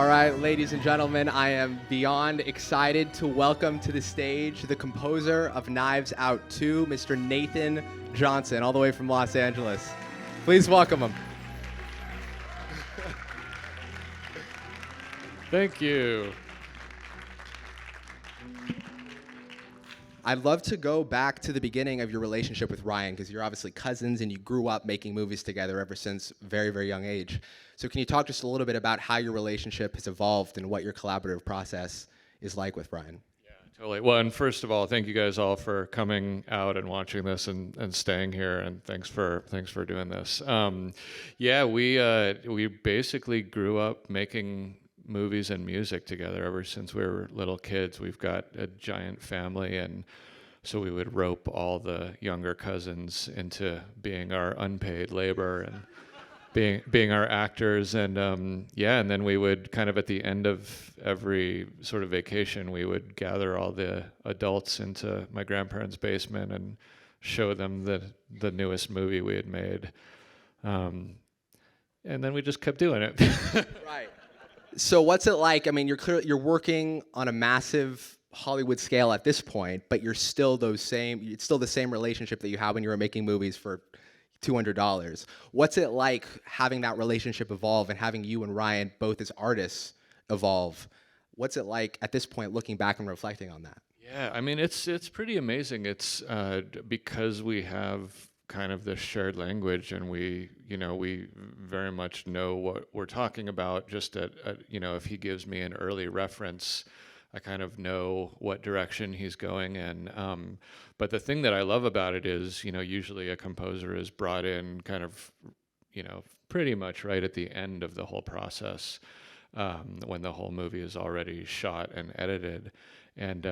All right, ladies and gentlemen, I am beyond excited to welcome to the stage the composer of Knives Out 2, Mr. Rian Johnson, all the way from Los Angeles. Please welcome him. Thank you. I'd love to go back to the beginning of your relationship with Rian, because you're obviously cousins and you grew up making movies together ever since very, very young age. So can you talk just a little bit about how your relationship has evolved and what your collaborative process is like with Rian? Yeah, totally. Well, and first of all, thank you guys all for coming out and watching this and staying here, and thanks for doing this. Yeah, we basically grew up making movies and music together ever since we were little kids. We've got a giant family, and so we would rope all the younger cousins into being our unpaid labor and being our actors. And yeah, and then we would kind of at the end of every sort of vacation, we would gather all the adults into my grandparents' basement and show them the newest movie we had made. And then we just kept doing it. Right. So what's it like? I mean, you're working on a massive Hollywood scale at this point, but it's still the same relationship that you had when you were making movies for $200. What's it like having that relationship evolve and having you and Rian both as artists evolve? What's it like at this point looking back and reflecting on that? Yeah, I mean, it's pretty amazing. It's because we have kind of this shared language, and we very much know what we're talking about. Just if he gives me an early reference, I kind of know what direction he's going in. But the thing that I love about it is, usually a composer is brought in kind of, pretty much right at the end of the whole process, when the whole movie is already shot and edited. And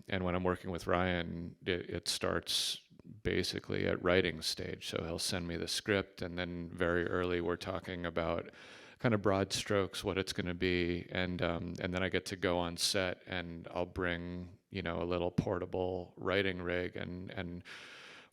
when I'm working with Rian, it starts basically at writing stage. So he'll send me the script, and then very early we're talking about kind of broad strokes, what it's going to be, and then I get to go on set, and I'll bring a little portable writing rig, and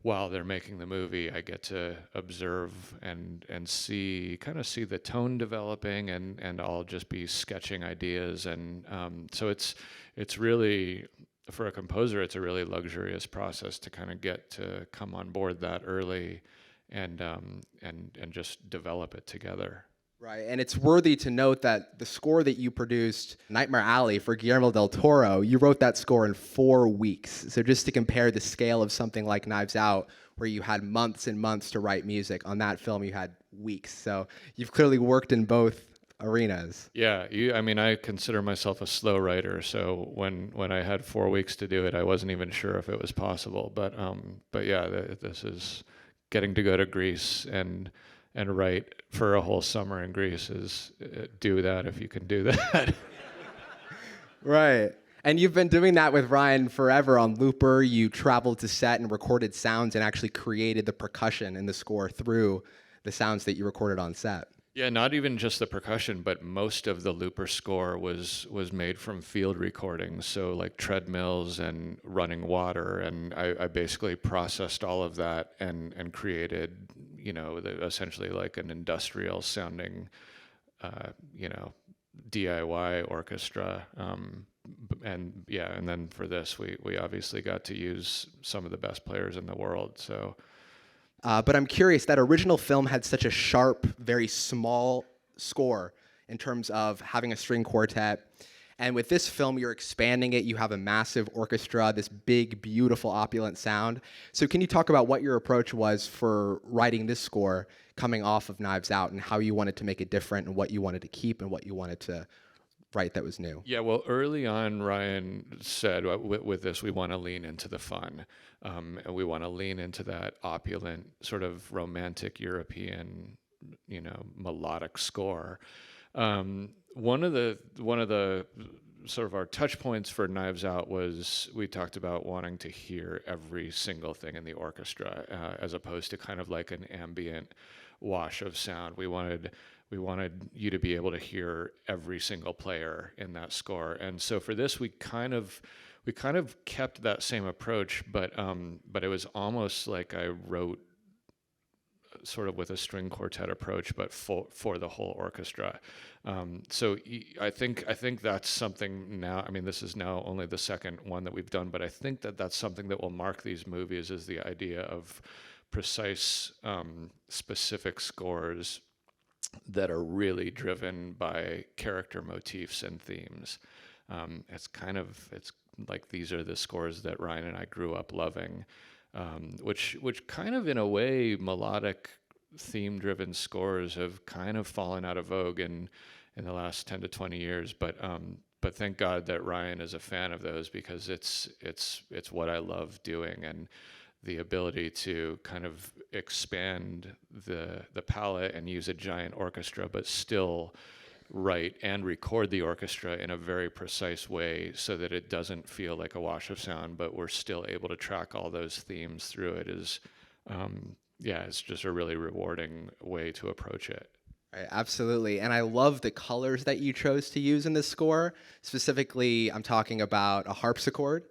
while they're making the movie, I get to observe and see the tone developing, and I'll just be sketching ideas, and so it's really, for a composer, it's a really luxurious process to kind of get to come on board that early, and just develop it together. Right, and it's worthy to note that the score that you produced, Nightmare Alley, for Guillermo del Toro, you wrote that score in 4 weeks. So just to compare the scale of something like Knives Out, where you had months and months to write music, on that film you had weeks. So you've clearly worked in both arenas. Yeah, I consider myself a slow writer, so when I had 4 weeks to do it, I wasn't even sure if it was possible. But yeah, this is getting to go to Greece and write for a whole summer in Greece is do that if you can do that. Right. And you've been doing that with Rian forever. On Looper, you traveled to set and recorded sounds and actually created the percussion in the score through the sounds that you recorded on set. Yeah, not even just the percussion, but most of the Looper score was made from field recordings, so like treadmills and running water, and I basically processed all of that and created, essentially like an industrial sounding, DIY orchestra, and then for this we obviously got to use some of the best players in the world, so. But I'm curious, that original film had such a sharp, very small score in terms of having a string quartet. And with this film, you're expanding it. You have a massive orchestra, this big, beautiful, opulent sound. So can you talk about what your approach was for writing this score coming off of Knives Out, and how you wanted to make it different, and what you wanted to keep, and what you wanted to write that was new? Yeah, well, early on, Rian said, with this, we want to lean into the fun. And we want to lean into that opulent, sort of romantic European, melodic score. One of the sort of our touch points for Knives Out was we talked about wanting to hear every single thing in the orchestra, as opposed to kind of like an ambient wash of sound. We wanted you to be able to hear every single player in that score. And so for this, we kind of kept that same approach, but it was almost like I wrote sort of with a string quartet approach, but for the whole orchestra. So I think that's something now. I mean, this is now only the second one that we've done, but I think that that's something that will mark these movies, is the idea of precise, specific scores that are really driven by character motifs and themes. It's like these are the scores that Ryan and I grew up loving, which kind of in a way melodic theme-driven scores have kind of fallen out of vogue in the last 10 to 20 years. But thank God that Ryan is a fan of those, because it's what I love doing, and the ability to kind of expand the palette and use a giant orchestra, but still write and record the orchestra in a very precise way so that it doesn't feel like a wash of sound, but we're still able to track all those themes through it is, it's just a really rewarding way to approach it. Right, absolutely. And I love the colors that you chose to use in this score. Specifically, I'm talking about a harpsichord.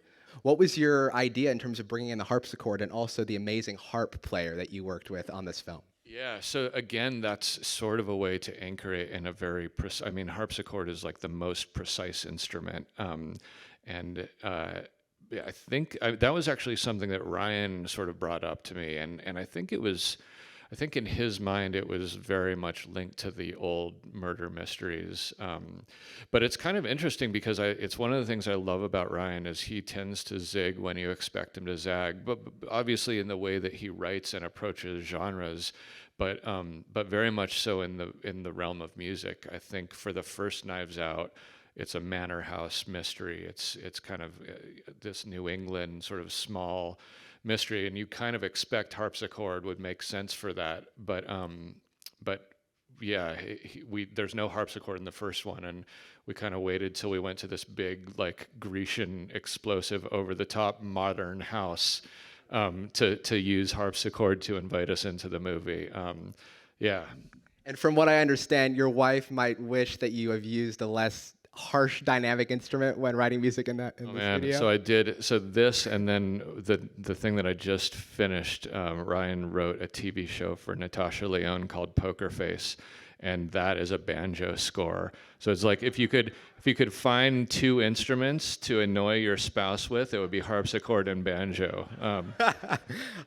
What was your idea in terms of bringing in the harpsichord and also the amazing harp player that you worked with on this film? Yeah, so again, that's sort of a way to anchor it in a very precise, I mean, harpsichord is like the most precise instrument. I think that was actually something that Ryan sort of brought up to me. And I think in his mind, it was very much linked to the old murder mysteries. But it's kind of interesting because it's one of the things I love about Ryan is he tends to zig when you expect him to zag, but obviously in the way that he writes and approaches genres, but very much so in the realm of music. I think for the first Knives Out, it's a manor house mystery. It's kind of this New England sort of small mystery, and you kind of expect harpsichord would make sense for that, but yeah, there's no harpsichord in the first one, and we kind of waited till we went to this big like Grecian explosive over the top modern house to use harpsichord to invite us into the movie. Yeah. And from what I understand, your wife might wish that you have used a less harsh dynamic instrument when writing music in this video? So I did. So this, and then the thing that I just finished, Ryan wrote a TV show for Natasha Lyonne called Poker Face, and that is a banjo score. So it's like if you could find two instruments to annoy your spouse with, it would be harpsichord and banjo.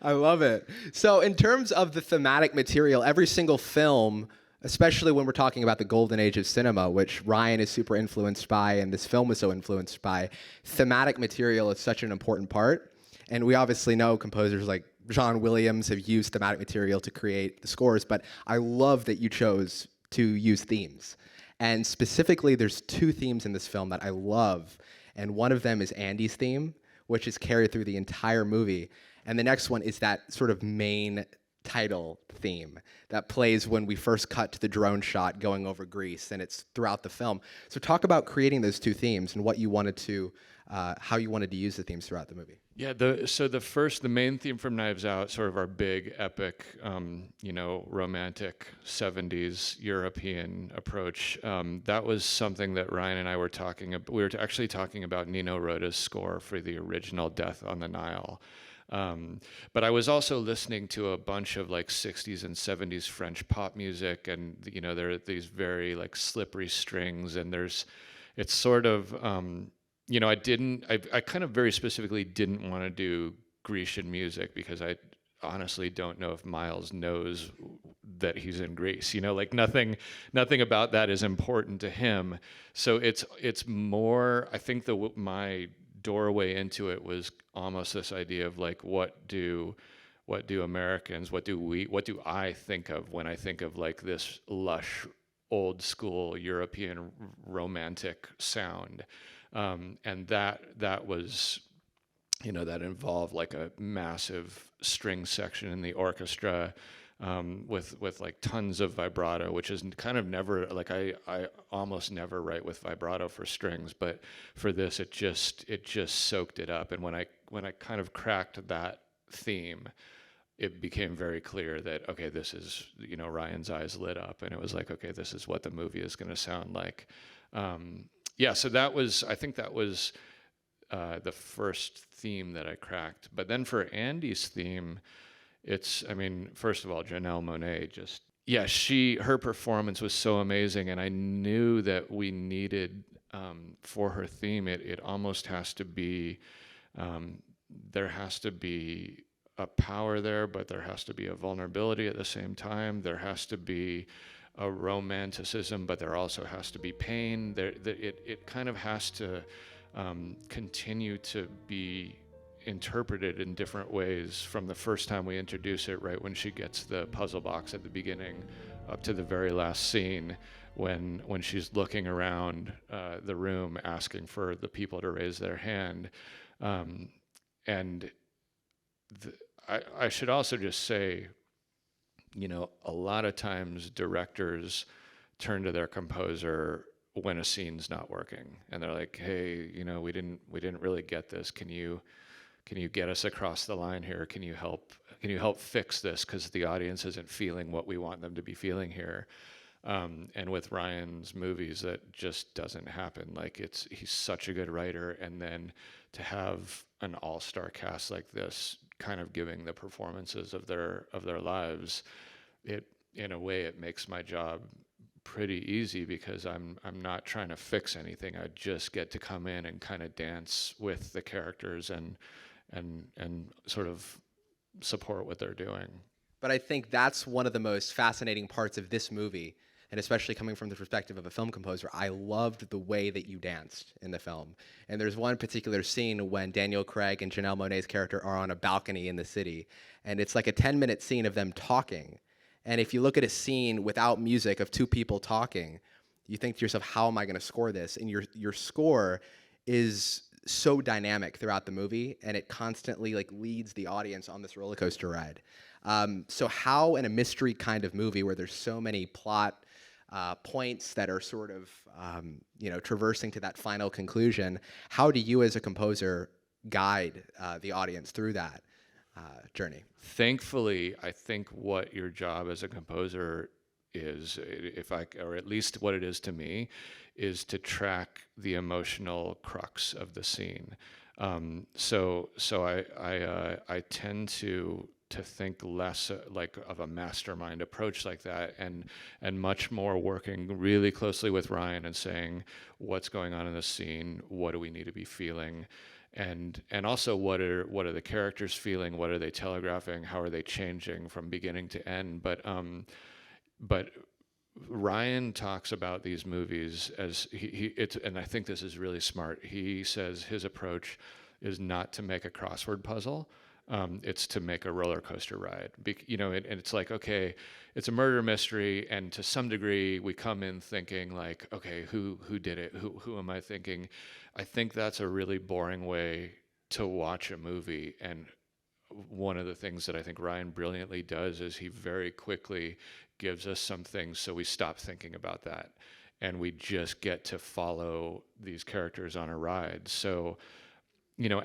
I love it. So in terms of the thematic material, every single film, especially when we're talking about the golden age of cinema, which Ryan is super influenced by and this film was so influenced by, thematic material is such an important part. And we obviously know composers like John Williams have used thematic material to create the scores, but I love that you chose to use themes. And specifically, there's two themes in this film that I love. And one of them is Andy's theme, which is carried through the entire movie. And the next one is that sort of main title theme that plays when we first cut to the drone shot going over Greece, and it's throughout the film. So talk about creating those two themes and what you wanted to, how you wanted to use the themes throughout the movie. Yeah, the main theme from Knives Out, sort of our big epic, romantic 70s European approach. That was something that Ryan and I were talking about. We were actually talking about Nino Rota's score for the original Death on the Nile. But I was also listening to a bunch of like 60s and 70s French pop music, and there are these very like slippery strings, and it's sort of I kind of very specifically didn't want to do Grecian music because I honestly don't know if Miles knows that he's in Greece. Like nothing about that is important to him. So it's more, I think my doorway into it was almost this idea of like what do Americans, what do I think of when I think of like this lush old school European romantic sound, and that was that involved like a massive string section in the orchestra, with like tons of vibrato, which is kind of never, like I almost never write with vibrato for strings, but for this it just soaked it up. And when I kind of cracked that theme, it became very clear that, okay, this is, Ryan's eyes lit up, and it was like, okay, this is what the movie is going to sound like. So I think that was the first theme that I cracked. But then for Andy's theme, it's, I mean, first of all, Janelle Monáe just, yeah, her performance was so amazing, and I knew that we needed, for her theme, it almost has to be, um, there has to be a power there, but there has to be a vulnerability at the same time. There has to be a romanticism, but there also has to be pain. It kind of has to continue to be interpreted in different ways from the first time we introduce it, right when she gets the puzzle box at the beginning, up to the very last scene when she's looking around the room asking for the people to raise their hand. And I should also just say, you know, a lot of times directors turn to their composer when a scene's not working, and they're like, "Hey, you know, we didn't really get this. Can you get us across the line here? Can you help fix this, because the audience isn't feeling what we want them to be feeling here?" And with Rian's movies, that just doesn't happen. Like, he's such a good writer, and then to have an all-star cast like this kind of giving the performances of their lives, it, in a way, it makes my job pretty easy, because I'm not trying to fix anything. I just get to come in and kind of dance with the characters and sort of support what they're doing. But I think that's one of the most fascinating parts of this movie, and especially coming from the perspective of a film composer. I loved the way that you danced in the film. And there's one particular scene when Daniel Craig and Janelle Monáe's character are on a balcony in the city, and it's like a 10-minute scene of them talking. And if you look at a scene without music of two people talking, you think to yourself, how am I going to score this? And your score is so dynamic throughout the movie, and it constantly like leads the audience on this roller coaster ride. So how, in a mystery kind of movie where there's so many plot points that are sort of traversing to that final conclusion, how do you as a composer guide the audience through that journey? Thankfully, I think what your job as a composer is, or at least what it is to me, is to track the emotional crux of the scene. So I tend to think less like of a mastermind approach like that, and much more working really closely with Rian and saying, what's going on in the scene, what do we need to be feeling, and also what are the characters feeling, what are they telegraphing, how are they changing from beginning to end. But Rian talks about these movies as and I think this is really smart. He says his approach is not to make a crossword puzzle. It's to make a roller coaster ride. And it's like, okay, it's a murder mystery, and to some degree we come in thinking like, okay, who did it? Who am I thinking? I think that's a really boring way to watch a movie. And one of the things that I think Rian brilliantly does is he very quickly gives us some things so we stop thinking about that, and we just get to follow these characters on a ride. So,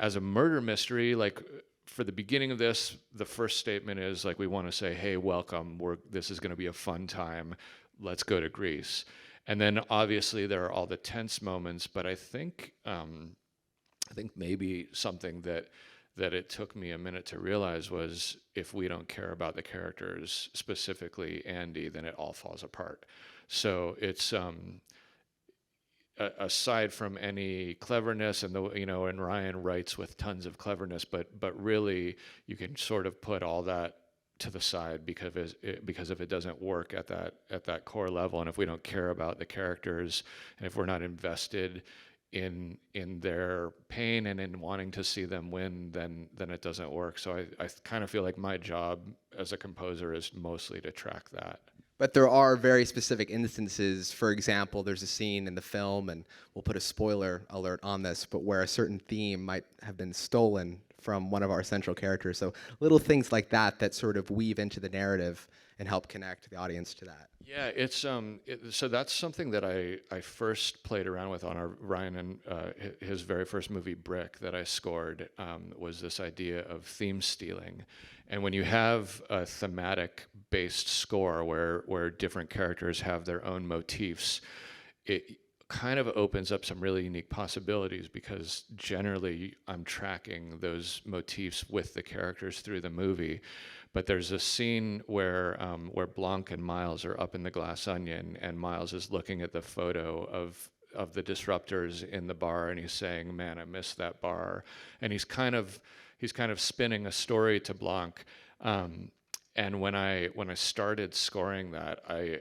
as a murder mystery, like, for the beginning of this, the first statement is like, we want to say, hey, welcome, this is going to be a fun time, let's go to Greece. And then obviously there are all the tense moments, but I think maybe something that it took me a minute to realize was, if we don't care about the characters, specifically Andy, then it all falls apart. So it's aside from any cleverness, and and Rian writes with tons of cleverness, but really you can sort of put all that to the side, because if it doesn't work at that core level, and if we don't care about the characters, and if we're not invested in their pain and in wanting to see them win, then it doesn't work. So I kind of feel like my job as a composer is mostly to track that. But there are very specific instances. For example, there's a scene in the film, and we'll put a spoiler alert on this, but where a certain theme might have been stolen from one of our central characters. So little things like that sort of weave into the narrative and help connect the audience to that. Yeah, it's so that's something that I first played around with on Rian and his very first movie, Brick, that I scored, was this idea of theme stealing. And when you have a thematic based score where different characters have their own motifs, kind of opens up some really unique possibilities, because generally I'm tracking those motifs with the characters through the movie. But there's a scene where Blanc and Miles are up in the Glass Onion, and Miles is looking at the photo of the Disruptors in the bar, and he's saying, "Man, I miss that bar," and he's kind of spinning a story to Blanc. And when I started scoring that, I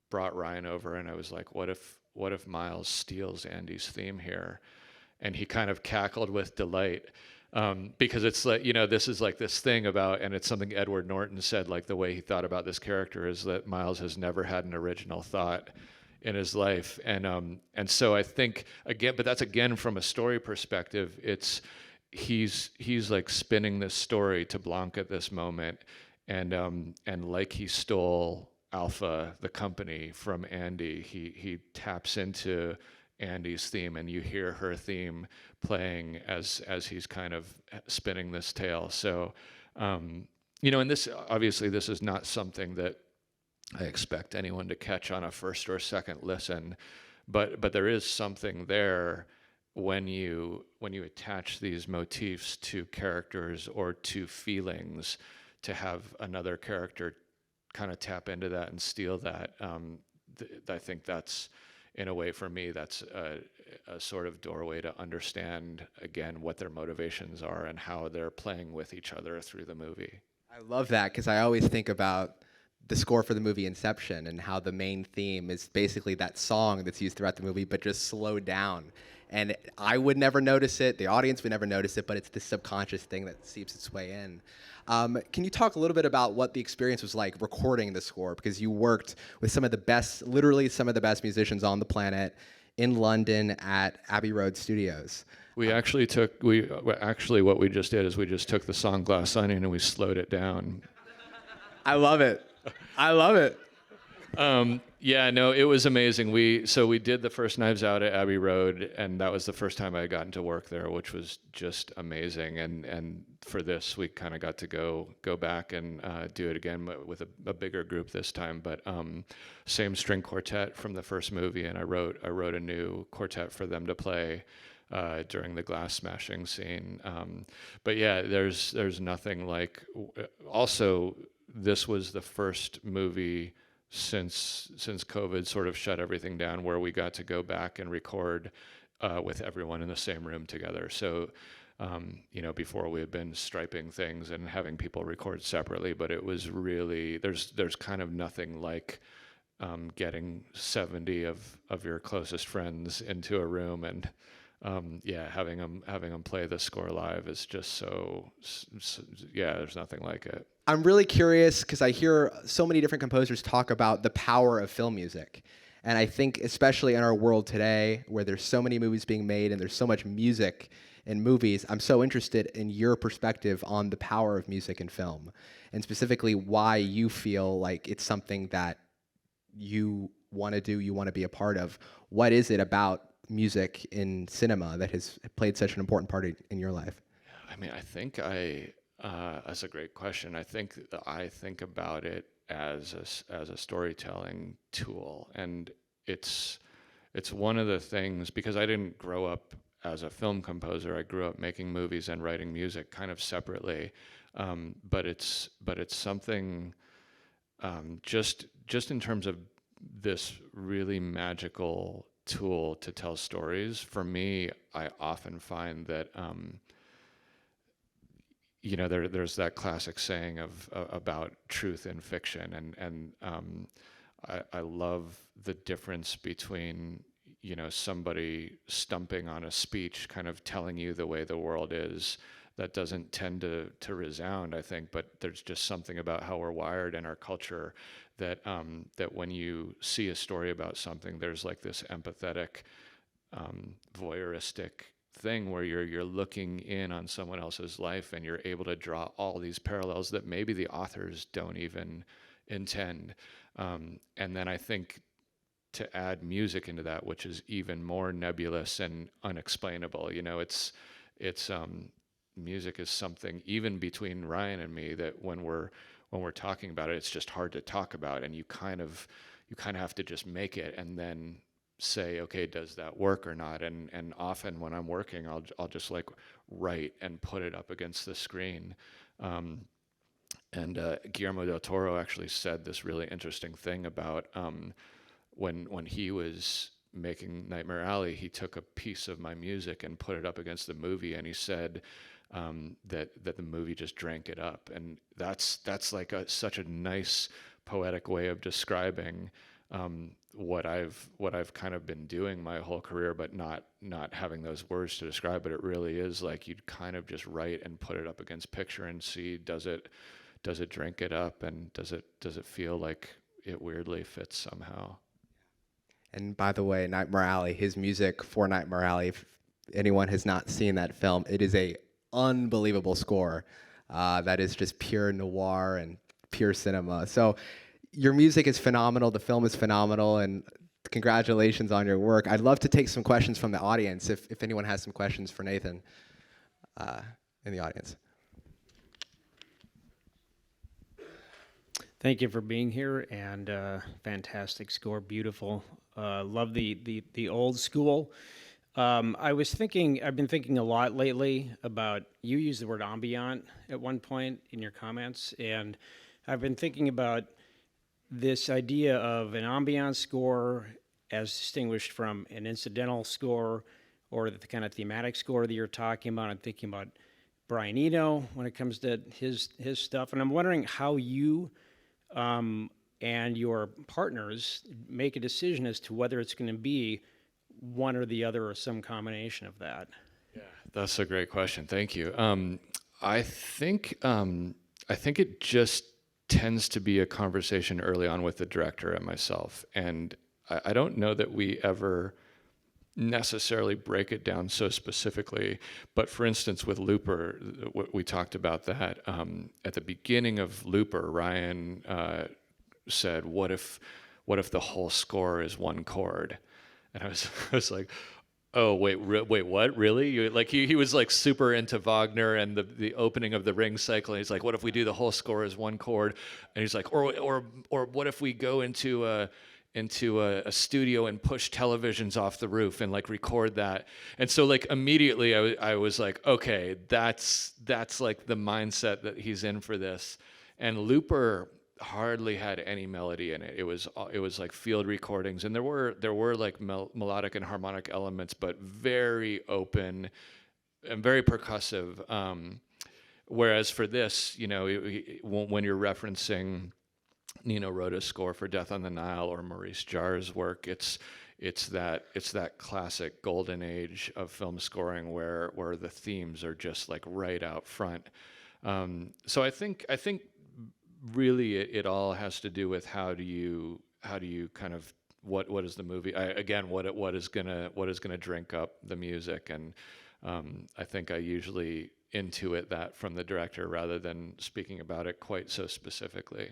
brought Ryan over, and I was like, what if Miles steals Andy's theme here? And he kind of cackled with delight, because it's like, this is like this thing about, and it's something Edward Norton said, like the way he thought about this character is that Miles has never had an original thought in his life. And so I think, again, but that's again from a story perspective, he's like spinning this story to Blanc at this moment, and like he stole Alpha, the company, from Andy, he taps into Andy's theme, and you hear her theme playing as he's kind of spinning this tale. So, and this, obviously, this is not something that I expect anyone to catch on a first or second listen, but there is something there when you attach these motifs to characters or to feelings, to have another character kind of tap into that and steal that. I think that's, in a way, for me, that's a sort of doorway to understand, again, what their motivations are and how they're playing with each other through the movie. I love that, because I always think about the score for the movie Inception and how the main theme is basically that song that's used throughout the movie, but just slowed down. And I would never notice it, the audience would never notice it, but it's this subconscious thing that seeps its way in. Can you talk a little bit about what the experience was like recording the score? Because you worked with some of the best, literally some of the best musicians on the planet in London at Abbey Road Studios. We actually what we just did is we just took the song Glass Onion and we slowed it down. I love it. I love it. Yeah, no, it was amazing. We did the first Knives Out at Abbey Road, and that was the first time I had gotten to work there, which was just amazing. And for this, we kind of got to go back and do it again with a bigger group this time. But same string quartet from the first movie, and I wrote a new quartet for them to play during the glass smashing scene. But yeah, there's nothing like. Also, this was the first movie since COVID sort of shut everything down where we got to go back and record with everyone in the same room together. So, before we had been striping things and having people record separately, but it was really, there's kind of nothing like getting 70 of your closest friends into a room and having them play the score live is just so there's nothing like it. I'm really curious because I hear so many different composers talk about the power of film music. And I think especially in our world today where there's so many movies being made and there's so much music in movies, I'm so interested in your perspective on the power of music in film and specifically why you feel like it's something that you want to do, you want to be a part of. What is it about music in cinema that has played such an important part in your life? I mean, I think that's a great question. I think about it as a storytelling tool, and it's one of the things, because I didn't grow up as a film composer. I grew up making movies and writing music kind of separately, but it's something just in terms of this really magical tool to tell stories. For me, I often find that there's that classic saying about truth in fiction, and I love the difference between somebody stumping on a speech, kind of telling you the way the world is, that doesn't tend to resound, I think, but there's just something about how we're wired in our culture that when you see a story about something, there's like this empathetic, voyeuristic thing where you're looking in on someone else's life and you're able to draw all these parallels that maybe the authors don't even intend. And then I think to add music into that, which is even more nebulous and unexplainable, it's music is something even between Ryan and me that when we're talking about it, it's just hard to talk about, and you kind of have to just make it and then say, okay, does that work or not? And often when I'm working, I'll just like write and put it up against the screen. And Guillermo del Toro actually said this really interesting thing about when he was making Nightmare Alley, he took a piece of my music and put it up against the movie, and he said that the movie just drank it up. And that's like such a nice poetic way of describing what I've kind of been doing my whole career, but not having those words to describe it. It really is like you'd kind of just write and put it up against picture and see, does it drink it up, and does it feel like it weirdly fits somehow. And by the way, Nightmare Alley, his music for Nightmare Alley, if anyone has not seen that film, it is a unbelievable score that is just pure noir and pure cinema. So your music is phenomenal, the film is phenomenal, and congratulations on your work. I'd love to take some questions from the audience, if anyone has some questions for Nathan in the audience. Thank you for being here, and fantastic score, beautiful. Love the old school. I've been thinking a lot lately about, you used the word ambient at one point in your comments, and I've been thinking about this idea of an ambient score as distinguished from an incidental score, or the kind of thematic score that you're talking about. I'm thinking about Brian Eno when it comes to his stuff, and I'm wondering how you and your partners make a decision as to whether it's going to be one or the other or some combination of that. Yeah, that's a great question. Thank you. I think it just tends to be a conversation early on with the director and myself, and I don't know that we ever necessarily break it down so specifically. But for instance, with Looper, we talked about that at the beginning of Looper. Ryan said, "What if the whole score is one chord?" And I was like, "Oh, wait, what? Really?" He was like super into Wagner and the opening of the Ring cycle. And he's like, "What if we do the whole score as one chord?" And he's like, "Or what if we go into a studio and push televisions off the roof and like record that?" And so like immediately I was like, okay, that's like the mindset that he's in for this. And Looper hardly had any melody in it. It was like field recordings, and there were like melodic and harmonic elements, but very open and very percussive. Whereas for this, when you're referencing Nino Rota's score for Death on the Nile or Maurice Jarre's work, it's that classic golden age of film scoring where the themes are just like right out front. So I think really it all has to do with how do you kind of what is the movie, what is gonna drink up the music, and I think I usually intuit that from the director rather than speaking about it quite so specifically.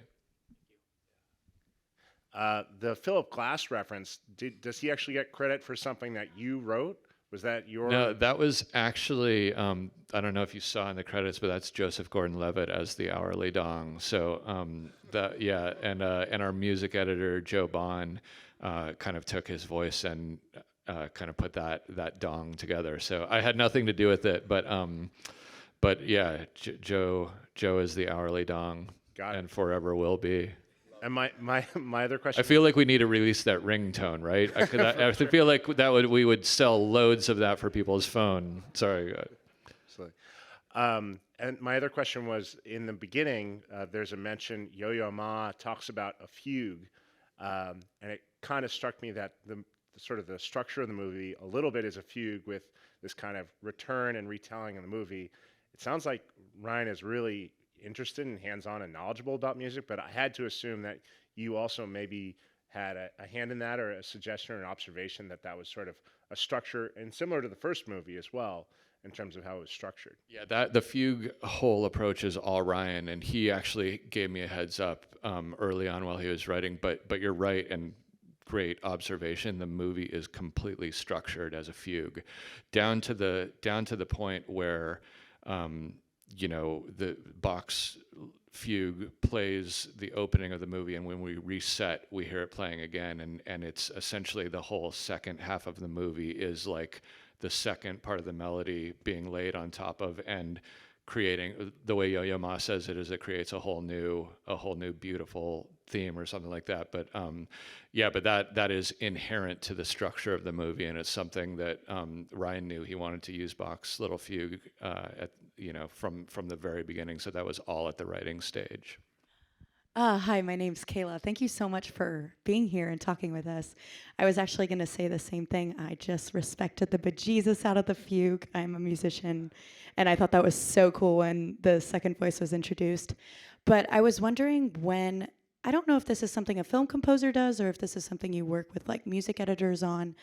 The Philip Glass reference, does he actually get credit for something that you wrote? Was that your... No, that was actually, I don't know if you saw in the credits, but that's Joseph Gordon-Levitt as the hourly dong. So and our music editor, Joe Bond, kind of took his voice and kind of put that dong together. So I had nothing to do with it, but yeah, Joe is the hourly dong. Got it. And forever will be. And my other question... I feel like we need to release that ringtone, right? I feel like we would sell loads of that for people's phone. Sorry. Absolutely. And my other question was, in the beginning, there's a mention, Yo-Yo Ma talks about a fugue, and it kind of struck me that the structure of the movie a little bit is a fugue with this kind of return and retelling of the movie. It sounds like Ryan is really interested and hands-on and knowledgeable about music, but I had to assume that you also maybe had a hand in that, or a suggestion or an observation that was sort of a structure, and similar to the first movie as well, in terms of how it was structured. Yeah, the fugue whole approach is all Ryan, and he actually gave me a heads up early on while he was writing, but you're right, and great observation. The movie is completely structured as a fugue, down to the point where the Bach's fugue plays the opening of the movie, and when we reset, we hear it playing again, and it's essentially the whole second half of the movie is like the second part of the melody being laid on top of, and creating, the way Yo-Yo Ma says it, is it creates a whole new beautiful theme or something like that. But but that is inherent to the structure of the movie, and it's something that Ryan knew he wanted to use Bach's little fugue from the very beginning. So that was all at the writing stage. Hi, my name's Kayla. Thank you so much for being here and talking with us. I was actually going to say the same thing. I just respected the bejesus out of the fugue. I'm a musician, and I thought that was so cool when the second voice was introduced. But I was wondering I don't know if this is something a film composer does or if this is something you work with like music editors on.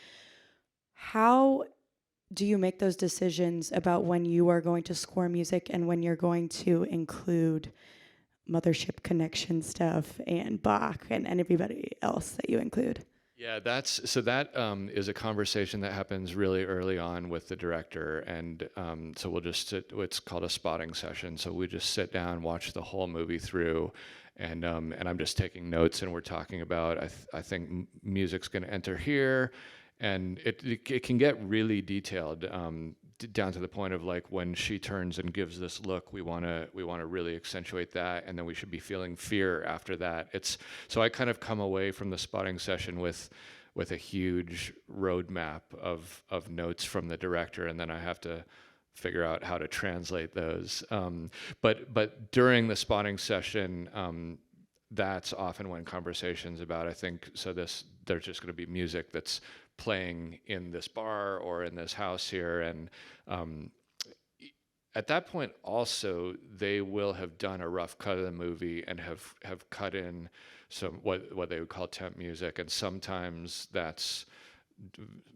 How do you make those decisions about when you are going to score music and when you're going to include Mothership Connection stuff and Bach and everybody else that you include? Yeah, that is a conversation that happens really early on with the director, and so we'll just sit. It's called a spotting session. So we just sit down, watch the whole movie through, and I'm just taking notes, and we're talking about I think music's going to enter here, and it can get really detailed. Down to the point of like when she turns and gives this look, we want to really accentuate that, and then we should be feeling fear after that. So I kind of come away from the spotting session with a huge roadmap of notes from the director, and then I have to figure out how to translate those. But during the spotting session, that's often when conversations about, I think, there's just going to be music that's playing in this bar or in this house here, and at that point also they will have done a rough cut of the movie and have cut in some what they would call temp music, and sometimes that's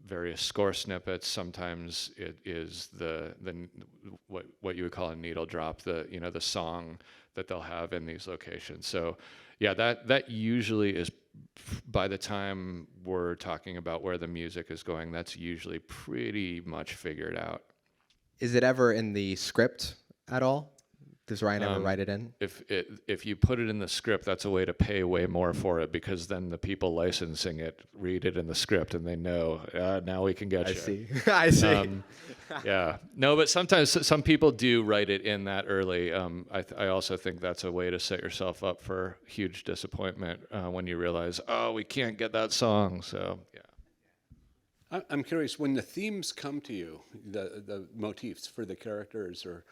various score snippets, sometimes it is what you would call a needle drop, the song that they'll have in these locations. So yeah, that usually is, by the time we're talking about where the music is going, that's usually pretty much figured out. Is it ever in the script at all? Does Ryan ever write it in? If you put it in the script, that's a way to pay way more for it, because then the people licensing it read it in the script and they know, now we can get you. I see. Yeah. No, but sometimes some people do write it in that early. I also think that's a way to set yourself up for huge disappointment when you realize, we can't get that song. So, yeah. I'm curious, when the themes come to you, the motifs for the characters, or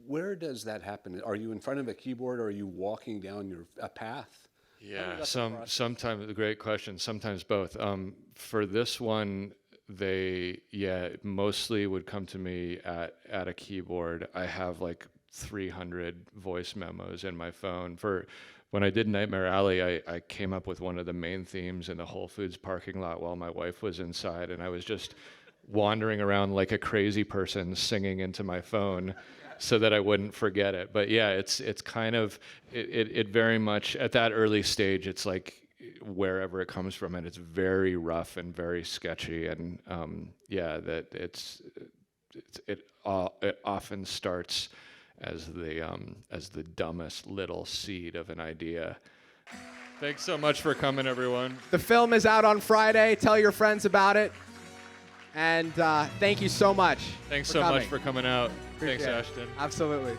where does that happen? Are you in front of a keyboard, or are you walking down a path? Yeah, sometimes, great question. Sometimes both. For this one, they mostly would come to me at a keyboard. I have like 300 voice memos in my phone. When I did Nightmare Alley, I came up with one of the main themes in the Whole Foods parking lot while my wife was inside, and I was just wandering around like a crazy person singing into my phone so that I wouldn't forget it. But yeah, it's kind of, it very much, at that early stage, it's like wherever it comes from, and it's very rough and very sketchy, and it often starts as the dumbest little seed of an idea. Thanks so much for coming, everyone. The film is out on Friday. Tell your friends about it. And thank you so much. Thanks so much for coming out. Appreciate Thanks, it. Ashton. Absolutely.